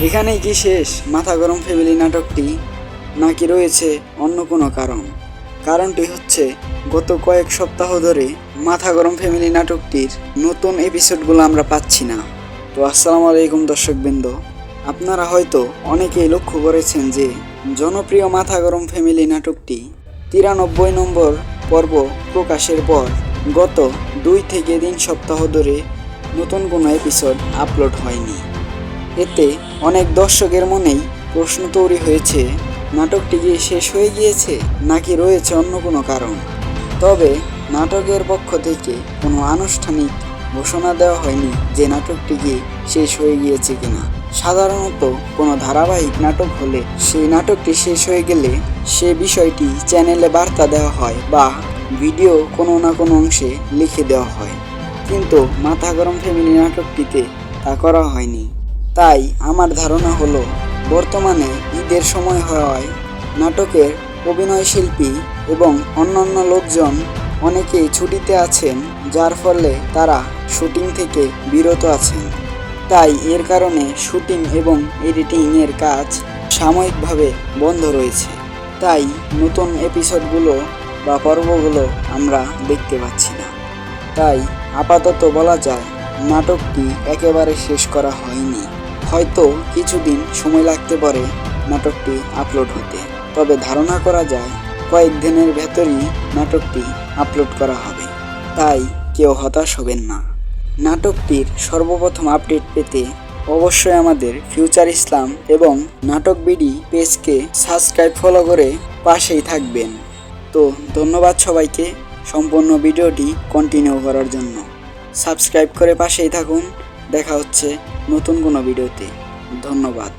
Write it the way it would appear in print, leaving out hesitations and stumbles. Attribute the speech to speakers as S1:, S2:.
S1: এখানেই কি শেষ মাথা গরম ফ্যামিলি নাটকটি, নাকি রয়েছে অন্য কোনো কারণ? কারণটি হচ্ছে গত কয়েক সপ্তাহ ধরে মাথা গরম ফ্যামিলি নাটকটির নতুন এপিসোডগুলো আমরা পাচ্ছি না। তো আসসালামু আলাইকুম দর্শকবৃন্দ, আপনারা হয়তো অনেকেই লক্ষ্য করেছেন যে জনপ্রিয় মাথা গরম ফ্যামিলি নাটকটি 93 নম্বর পর্ব প্রকাশের পর গত 2 থেকে 3 সপ্তাহ ধরে নতুন কোনো এপিসোড আপলোড হয়নি। এতে অনেক দর্শকের মনেই প্রশ্ন তৈরি হয়েছে, নাটকটি কি শেষ হয়ে গিয়েছে নাকি রয়েছে অন্য কোনো কারণ। তবে নাটকের পক্ষ থেকে কোনো আনুষ্ঠানিক ঘোষণা দেওয়া হয়নি যে নাটকটি কি শেষ হয়ে গিয়েছে কিনা। সাধারণত কোনো ধারাবাহিক নাটক হলে সেই নাটকটি শেষ হয়ে গেলে সে বিষয়টি চ্যানেলে বার্তা দেওয়া হয় বা ভিডিও কোনো না কোনো অংশে লিখে দেওয়া হয়, কিন্তু মাথা গরম ফ্যামিলি নাটকটিতে তা করা হয়নি। তাই আমার ধারণা হলো, বর্তমানে ঈদের সময় হওয়ায় নাটকের অভিনয় শিল্পী এবং অন্যান্য লোকজন অনেকেই ছুটিতে আছেন, যার ফলে তারা শুটিং থেকে বিরত আছেন। তাই এর কারণে শুটিং এবং এডিটিংয়ের কাজ সাময়িকভাবে বন্ধ রয়েছে। তাই নতুন এপিসোডগুলো বা পর্বগুলো আমরা দেখতে পাচ্ছি না। তাই আপাতত বলা যায় নাটকটি একেবারে শেষ করা হয়নি। হয়তো কিছুদিন সময় লাগতে পারে নাটকটি আপলোড হতে, তবে ধারণা করা যায় কয়েকদিনের ভেতরই নাটকটি আপলোড করা হবে। তাই কেউ হতাশ হবেন না। নাটকটির সর্বপ্রথম আপডেট পেতে অবশ্যই আমাদের ফিউচার ইসলাম এবং নাটক বিডি পেজকে সাবস্ক্রাইব ফলো করে পাশেই থাকবেন। তো ধন্যবাদ সবাইকে সম্পূর্ণ ভিডিওটি কন্টিনিউ করার জন্য। সাবস্ক্রাইব করে পাশেই থাকুন। দেখা হচ্ছে নতুন কোনো ভিডিওতে। ধন্যবাদ।